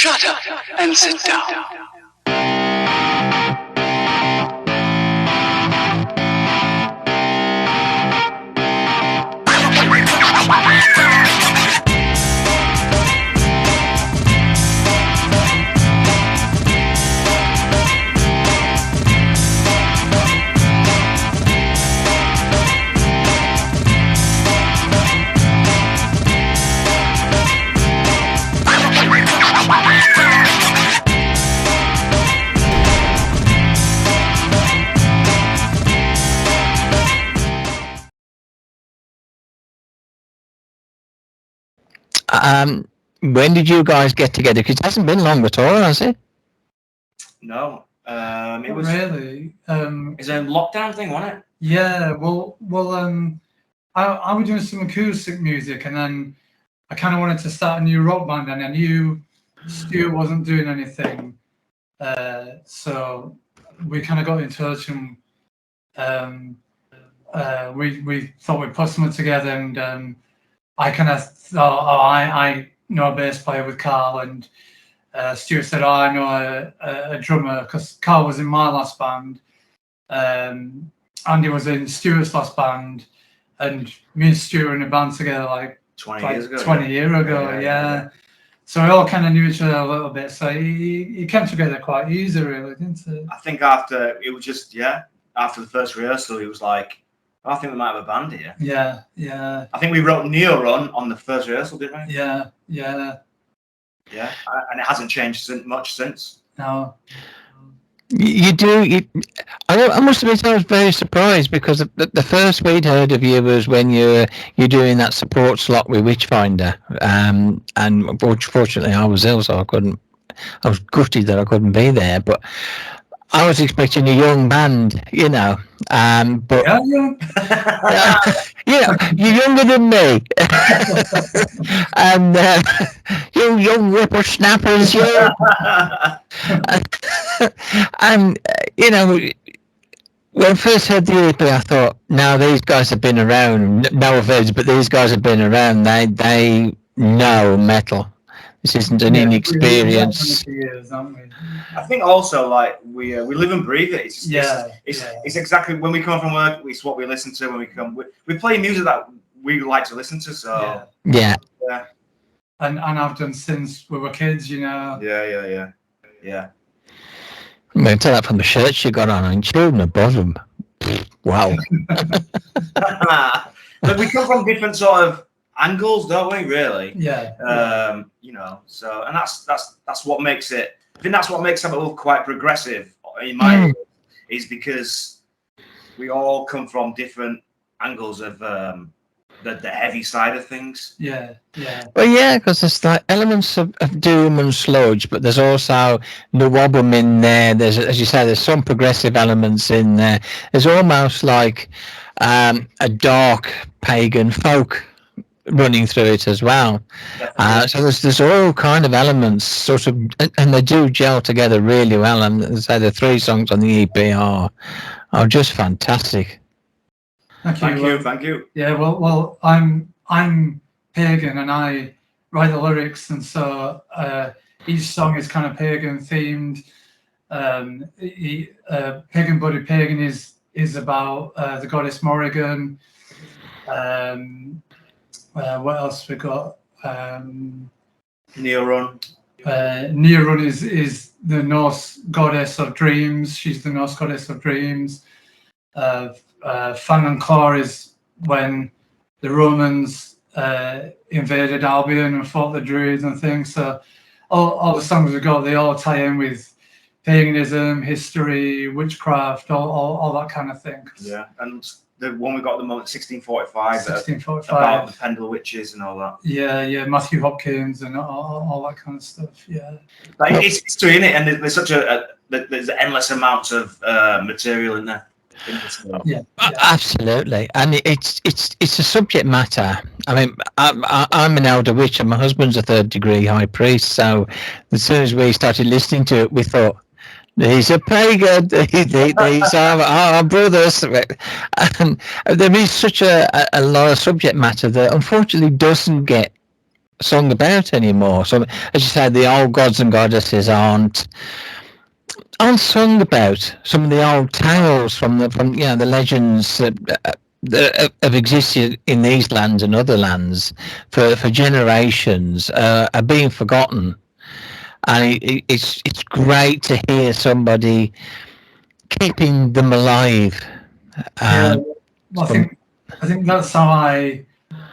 Shut up and sit down. When did you guys get together? Because it hasn't been long at all, has it? No. It was really. It's a lockdown thing, wasn't it? Yeah. Well. I was doing some acoustic music, and then I kind of wanted to start a new rock band, and I knew Stuart wasn't doing anything, so we kind of got in touch, and we thought we'd put something together, and I kind of thought, I know a bass player with Carl, and Stuart said, I know a drummer, because Carl was in my last band, Andy was in Stuart's last band, and me and Stuart were in a band together like 20 years ago. 20 years ago, yeah. So we all kind of knew each other a little bit, so he came together quite easy, really, didn't it? I think after the first rehearsal, he was like, I think we might have a band here. Yeah. I think we wrote Neo Run on the first rehearsal, didn't we? Yeah. And it hasn't changed much since. No. You do. I must admit, I was very surprised, because the first we'd heard of you was when you're doing that support slot with Witchfinder, and unfortunately I was ill, so I was gutted that I couldn't be there, but I was expecting a young band, but Yeah. You're younger than me, and you young whippersnappers, and when I first heard the EP, I thought, now these guys have been around. No offense, but these guys have been around. They know metal. This isn't an inexperience. I think also, like, we live and breathe it. It's exactly when we come from work. It's what we listen to when we come. We play music that we like to listen to. So yeah. And I've done since we were kids, Yeah. I mean, tell that from the shirts you got on and children above them. Wow. But we come from different sort of angles, don't we? Really. Yeah. So, and that's what makes it. I think that's what makes Sabbat Wolf quite progressive, in my opinion, is because we all come from different angles of the heavy side of things. Yeah. Well, yeah, because there's like elements of doom and sludge, but there's also the wobbum in there. There's, as you say, there's some progressive elements in there. There's almost like a dark pagan folk running through it as well. So there's all kind of elements, sort of, and they do gel together really well. And as I say, the 3 songs on the EP are just fantastic. Thank you. Yeah, well, I'm pagan, and I write the lyrics, and so each song is kind of pagan themed. Pagan Buddy Pagan is about the goddess Morrigan. What else we got? Neorun. Neorun is the Norse goddess of dreams. She's the Norse goddess of dreams. Fang and Claw is when the Romans invaded Albion and fought the Druids and things. So all the songs we got, they all tie in with paganism, history, witchcraft, all that kind of thing. Yeah, and the one we got at the moment, 1645. 1645. About the Pendle witches and all that. Yeah, Matthew Hopkins and all that kind of stuff. Yeah, like, it's true, isn't it? And there's such there's endless amounts of material in there. Yeah. Absolutely, and it's a subject matter. I mean, I'm an elder witch, and my husband's a 3rd degree high priest. So as soon as we started listening to it, we thought, he's a pagan. These are our brothers. And there is such a lot of subject matter that unfortunately doesn't get sung about anymore. So, as you said, the old gods and goddesses aren't sung about. Some of the old tales from the legends that have existed in these lands and other lands for generations are being forgotten. And it's great to hear somebody keeping them alive. Yeah, I think that's how I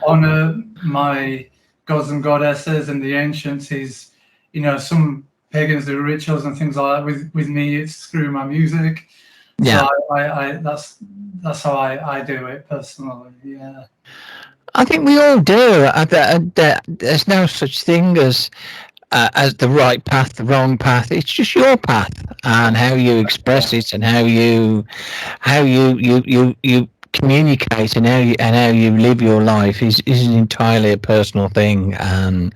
honor my gods and goddesses and the ancients. Is, some pagans do rituals and things like that. With me, it's through my music. Yeah. So I that's how I do it personally. Yeah. I think we all do. There's no such thing as the right path, the wrong path. It's just your path and how you express it and how you communicate and how you live your life is entirely a personal thing. And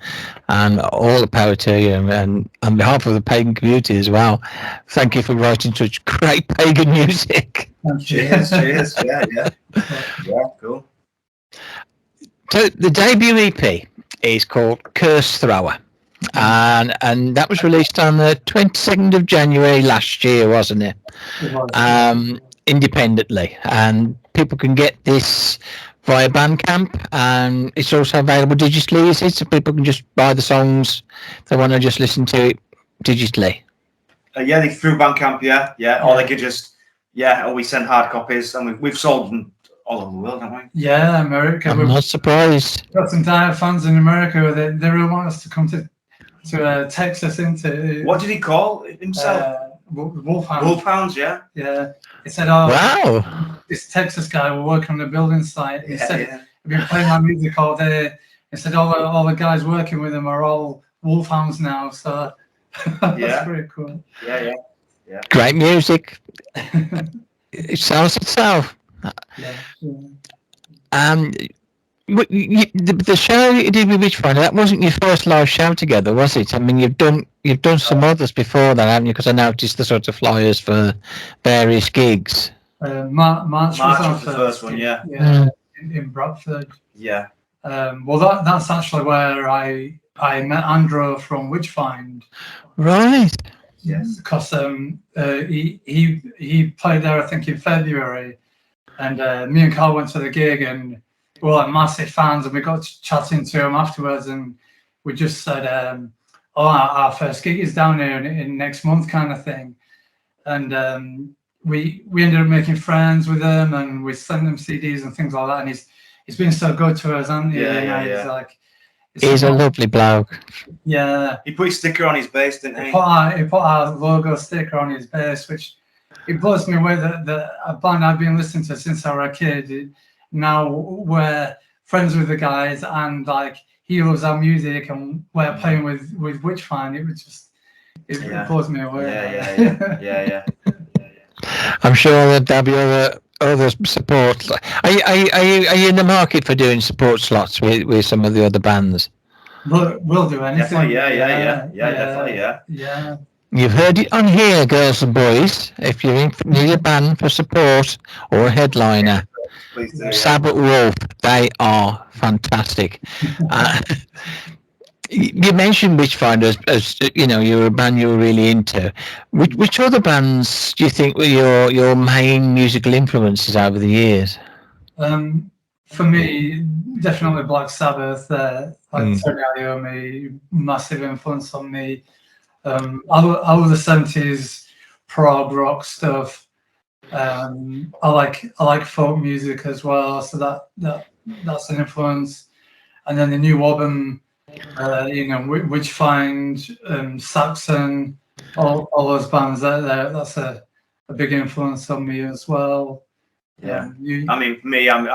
all the power to you. And on behalf of the pagan community as well, thank you for writing such great pagan music. Cheers. Yeah, cool. So the debut EP is called Curse Thrower. And that was released on the 22nd of January last year, wasn't it? Independently, and people can get this via Bandcamp, and it's also available digitally, is it? So people can just buy the songs if they want to just listen to it digitally. Yeah, they through Bandcamp, yeah. Or they could just, or we send hard copies, and we've sold them all over the world, haven't we? Yeah, America. I'm not surprised. We've got some dire fans in America. They really want us to come to Texas into. What did he call himself? Wolfhounds. Wolfhounds, yeah. Yeah. He said, "Oh, wow, this Texas guy will work on the building site." He said, "I've been playing my music all day." He said, "All the guys working with him are all wolfhounds now." So that's pretty cool. Yeah. Great music. It sells itself. The show you did with Witchfinder, that wasn't your first live show together, was it? I mean, you've done some others before that, haven't you? Because I noticed the sort of flyers for various gigs. March was the first one, yeah. In Bradford. Yeah. Well, that's actually where I met Andrew from Witchfind. Right. Yes. Because he played there, I think, in February, and me and Carl went to the gig, and we were like massive fans, and we got chatting to him afterwards, and we just said, our first gig is down here in next month, kind of thing. And we ended up making friends with him, and we sent him CDs and things like that, and he's been so good to us, hasn't he? Yeah. He's a lovely bloke. Yeah. He put his sticker on his bass, didn't he? He put our logo sticker on his bass, which it blows me away that a band I've been listening to since I was a kid, now we're friends with the guys, and like he loves our music, and we're playing with Witchfind. It blows me away. Yeah. I'm sure that there'll be other support. Are you in the market for doing support slots with some of the other bands? We'll do anything. Definitely. Yeah. You've heard it on here, girls and boys. If you need a band for support or a headliner, Please do, Sabbat Wolf, they are fantastic. You mentioned Witchfinder as you're a band you were really into. Which other bands do you think were your main musical influences over the years? For me, definitely Black Sabbath. Tony Iommi, massive influence on me. I love the 70s prog rock stuff. I like folk music as well, so that's an influence. And then the new album, Witchfind, Saxon, all those bands that's a big influence on me as well. Yeah. I mean, for me, I'm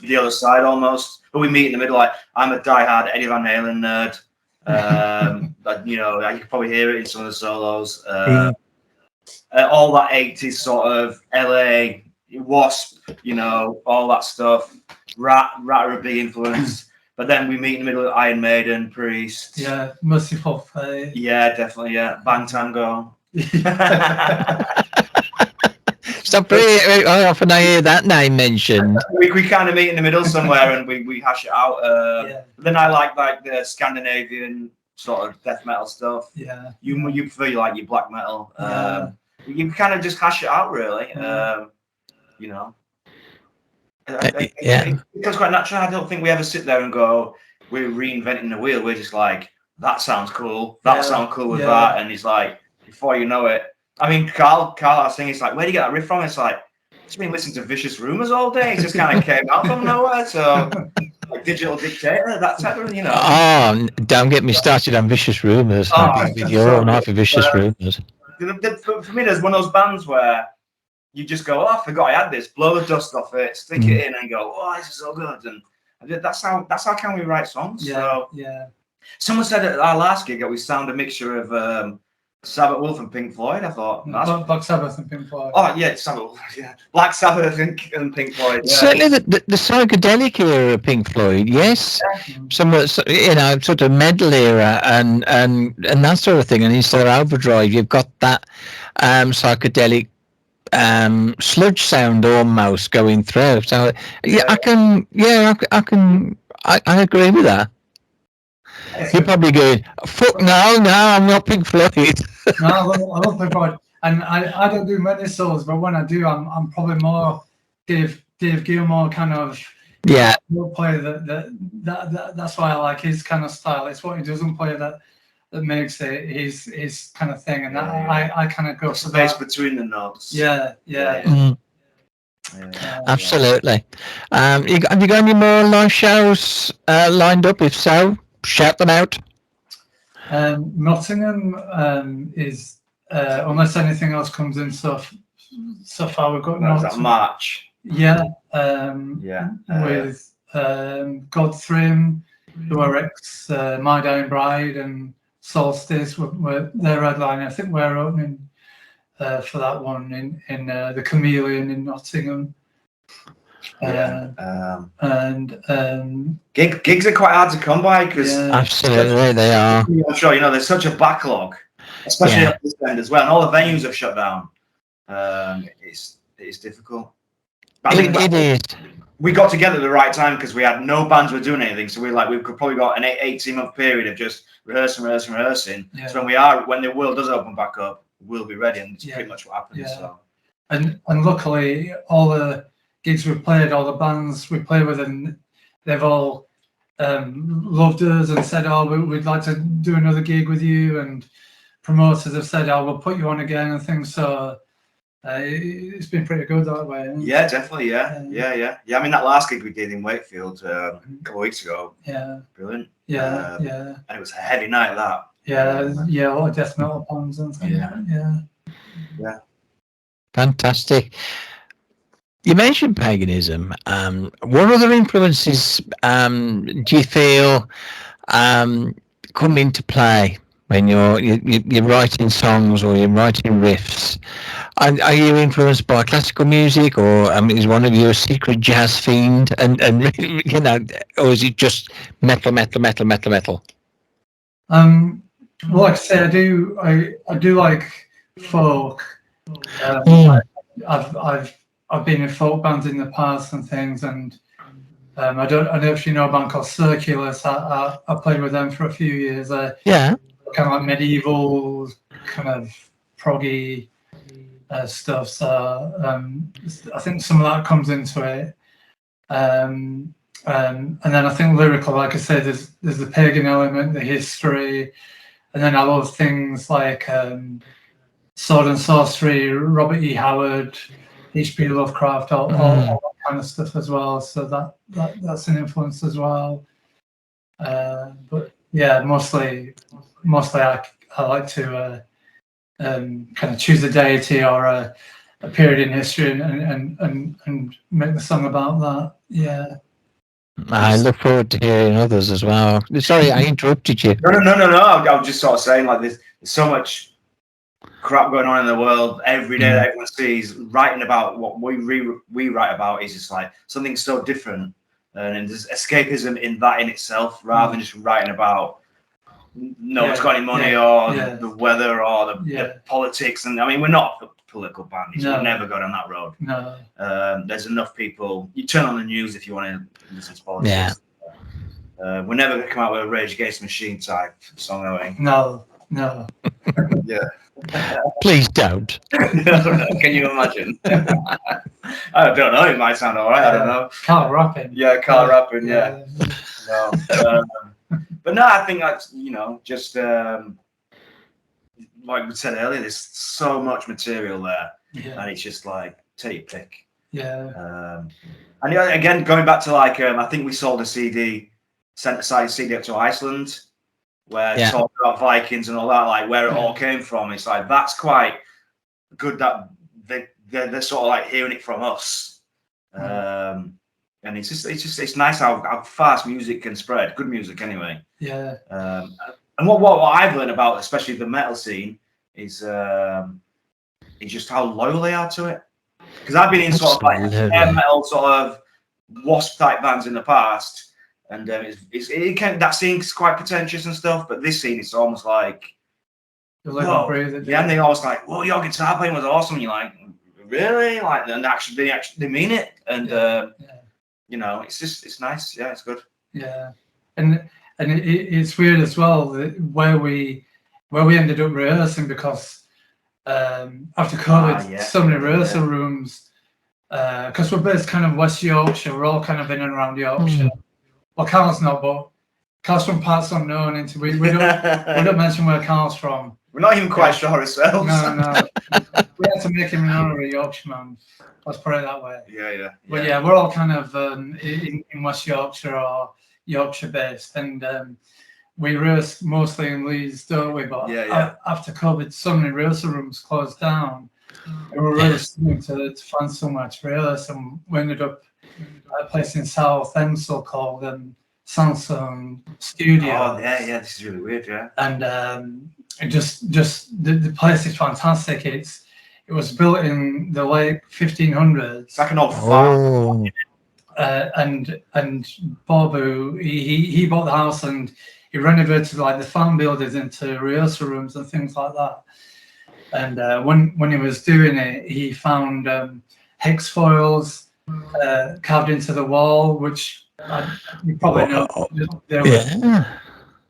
the other side almost, but we meet in the middle. Like, I'm a diehard Eddie Van Halen nerd. You can probably hear it in some of the solos. All that 80s sort of LA, Wasp, all that stuff. Rat are a big influence. But then we meet in the middle of Iron Maiden, Priest. Yeah, Merciful Fate. Yeah, definitely, yeah. Bang Tango. Stop it. How often I hear that name mentioned. We kind of meet in the middle somewhere and we hash it out. Yeah. Then I like the Scandinavian sort of death metal stuff. Yeah. You prefer like your black metal. Yeah. You kind of just hash it out, really. You know. Yeah. It's quite natural. I don't think we ever sit there and go, we're reinventing the wheel. We're just like, that sounds cool. That sounds cool with that. And it's like, before you know it. I mean, Carl, I was saying, it's like, where do you get that riff from? It's like, it's been listening to Vicious Rumours all day. It just kind of came out from nowhere. So, like Digital Dictator, that type of, you know. Oh, don't get me started on Vicious Rumours. You're on half of Vicious Rumours. For me, there's one of those bands where you just go, oh, I forgot I had this, blow the dust off it, stick it in and go, oh, this is so good. And that's how can we write songs. So, someone said at our last gig that we sound a mixture of Sabbat Wolf and Pink Floyd. I thought Black Sabbath and Pink Floyd. Oh yeah, Sabbath Wolf, yeah. Black Sabbath and Pink Floyd. Yeah. Certainly the psychedelic era of Pink Floyd, yes. Somewhat, sort of metal era and that sort of thing. And instead of Overdrive, you've got that psychedelic sludge sound almost going through. So I agree with that. You're probably going, fuck no, I'm not Pink Floyd. No, I love Pink Floyd, and I don't do many solos, but when I do, I'm probably more Dave Gilmour kind of play that's why I like his kind of style. It's what he doesn't play that makes it his kind of thing, and I kind of go for space between the notes. Absolutely. Have you got any more live shows lined up? If so, shout them out. Nottingham is unless anything else comes in so far. We've got that March. With Godthrim, ROX, My Dying Bride, and Solstice. They're headlining. I think we're opening for that one in the Chameleon in Nottingham. Gigs are quite hard to come by because absolutely they are. I'm sure there's such a backlog, especially at this end as well, and all the venues have shut down. It's difficult. It is. We got together at the right time because we had no bands were doing anything, so we could probably got an 18-month period of just rehearsing. Yeah. So when the world does open back up, we'll be ready, and it's pretty much what happens. Yeah. So. And luckily, all the gigs we've played, all the bands we play with, and they've all loved us and said, "Oh, we'd like to do another gig with you." And promoters have said, "Oh, we'll put you on again," and things. So it's been pretty good that way. Yeah, definitely. Yeah. I mean, that last gig we did in Wakefield a couple of weeks ago. Yeah. Brilliant. Yeah. And it was a heavy night. That. Yeah, a lot of death metal bands and things. Yeah. Fantastic. You mentioned paganism. What other influences do you feel come into play when you're writing songs or you're writing riffs? Are you influenced by classical music, or is one of you a secret jazz fiend? And or is it just metal? Well, like I say, I do like folk. I've been in folk bands in the past and things, and I don't know if you know a band called Circulus. I played with them for a few years. Kind of like medieval, kind of proggy stuff. So I think some of that comes into it. And then I think lyrical, like I said, there's the pagan element, the history, and then I love things like sword and sorcery, Robert E. Howard, H.P. Lovecraft, all that kind of stuff as well. So that's an influence as well. But yeah, mostly I like to kind of choose a deity or a period in history and make the song about that. Yeah. I look forward to hearing others as well. Sorry, I interrupted you. No. I was just sort of saying, like, there's so much crap going on in the world every day that everyone sees. Writing about what we write about is just like something so different, and there's escapism in that in itself, rather than just writing about no one's got any money or the weather or the politics. And I mean, we're not political band. It's No. never go down that road. No. There's enough people. You turn on the news if you want to listen to politics. We're never going to come out with a Rage Against the Machine type song, are we? No. Yeah. Please don't. Can you imagine? I don't know. It might sound all right. I don't know. Carl rapping. Yeah, Carl rapping. Yeah. No. But no, I think that's just like we said earlier. There's so much material there, and it's just like take your pick. Yeah. And again, going back to like I think we sold a CD, sent aside a CD up to Iceland. Where talking about Vikings and all that, like where it all came from, it's like that's quite good that they're sort of like hearing it from us, and it's nice how fast music can spread, good music anyway. Yeah. And what I've learned about, especially the metal scene, is just how loyal they are to it. Because I've been in sort of like hair metal sort of wasp type bands in the past. And that scene's quite pretentious and stuff, but this scene is almost like, and they almost like, "Well, your guitar playing was awesome." You're like, "Really?" Like, and actually, they mean it, and it's nice. Yeah, it's good. Yeah, and it's weird as well that where we ended up rehearsing because after COVID, so many rehearsal rooms because we're based kind of West Yorkshire. We're all kind of in and around Yorkshire. Well, Carl's not, but Carl's from parts unknown. We don't mention where Carl's from. We're not even quite sure ourselves. No. We had to make him an honorary Yorkshireman. Let's put it that way. Yeah. But yeah, we're all kind of in West Yorkshire or Yorkshire based, and we rehearse mostly in Leeds, don't we? But after COVID, so many rehearsal rooms closed down. And we were really struggling to find somewhere to rehearse, and we ended up a place in South Ensel called Samsung Studio. Oh yeah, this is really weird, yeah. And just the place is fantastic. It was built in the late 1500s. It's like an old farm. And Bobu, he bought the house and he renovated like the farm buildings into rehearsal rooms and things like that. And when he was doing it, he found hex foils carved into the wall, which you probably know they would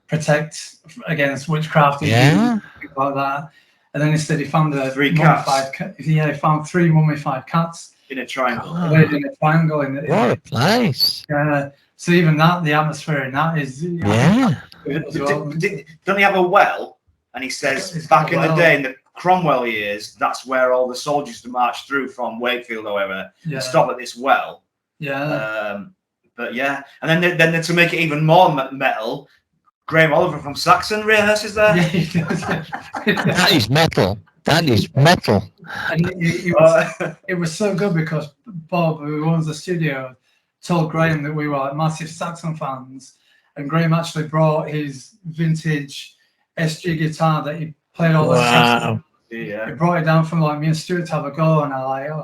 protect against witchcraft and things like that. And then instead he found three cats. He found 3 mummified cats in a triangle. In a triangle. What a place! So even that, the atmosphere in that is Don't he have a well? And he says back in the day, in the Cromwell years, that's where all the soldiers used to march through from Wakefield or whatever and stop at this well. But yeah, and then to make it even more metal, Graham Oliver from Saxon rehearses there. That is metal. That is metal. And it was so good because Bob, who owns the studio, told Graham that we were like massive Saxon fans, and Graham actually brought his vintage SG guitar that he played all the Saxon. Yeah. He brought it down from like me and Stuart to have a go, and I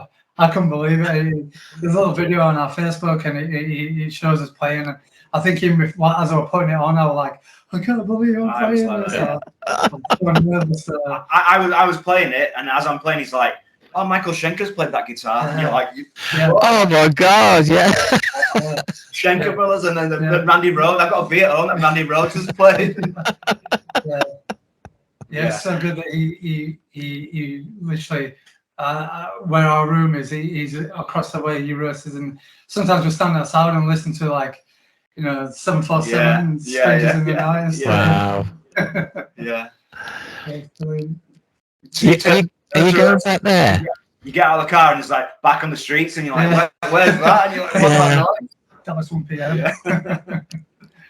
couldn't believe it. There's a little video on our Facebook, and he shows us playing. And I think even as I was putting it on, I was like, I can't believe I'm playing this. I was playing it, and as I'm playing, he's like, "Oh, Michael Schenker's played that guitar," and you're like, "Oh my God, yeah!" Schenker brothers, and then the Randy Rhoads. I've got a beat at home that Randy Rhoads has played. Yeah, it's so good that he literally where our room is, he's across the way. He rehearses, and sometimes we stand outside and listen to 747 Strangers in the Night and stuff. Wow. Yeah. Are you going back there? You get out of the car and it's like back on the streets, and you're like, "Where's that?" And you're like, "What's that noise?" That was 1 p.m. Yeah.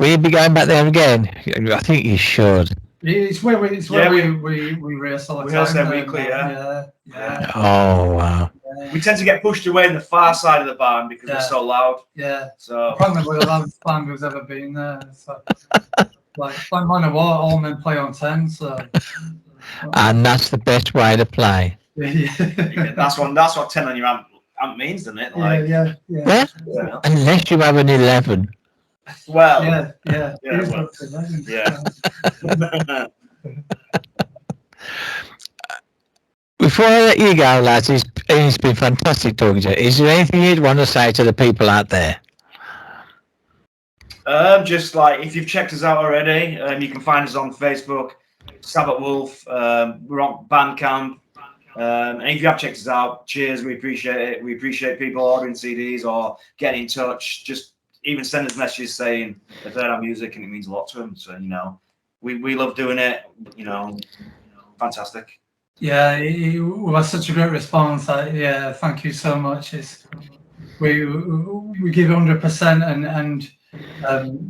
Will you be going back there again? I think you should. It's where we rehearse all the time. We rehearse there weekly, yeah. Oh wow. We tend to get pushed away in the far side of the barn because we're so loud. Yeah. So probably the loudest band who's ever been there. So, like Minor War, all men play on 10. So. And that's the best way to play. Yeah, that's what 10 on your amp means, doesn't it? Like, yeah. Unless you have an 11. Well, yeah. before I let you go, lads, it's been fantastic talking to you. Is there anything you'd want to say to the people out there? Just like, if you've checked us out already, you can find us on Facebook, Sabbat Wolf. We're on Bandcamp. And if you have checked us out, cheers. We appreciate it. We appreciate people ordering CDs or getting in touch. Just even send us messages saying they've heard our music and it means a lot to them. So, we love doing it. Fantastic. Yeah, we had such a great response. Yeah, thank you so much. We give 100%, and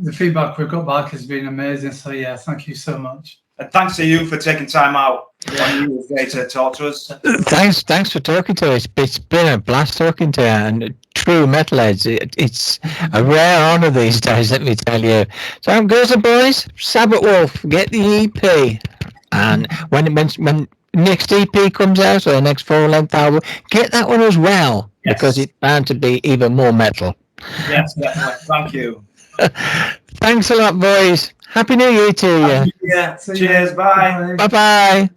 the feedback we've got back has been amazing. So yeah, thank you so much. And thanks to you for taking time out on your day to talk to us. Thanks for talking to us. It's been a blast talking to you, and true metalheads. It's a rare honour these days, let me tell you. So, girls and boys, Sabbat Wolf, get the EP, and when next EP comes out, or the next full-length album, get that one as well, because it's bound to be even more metal. Yes, definitely. Thank you. Thanks a lot, boys. Happy New Year to you. Yeah. Cheers. Bye. Bye-bye.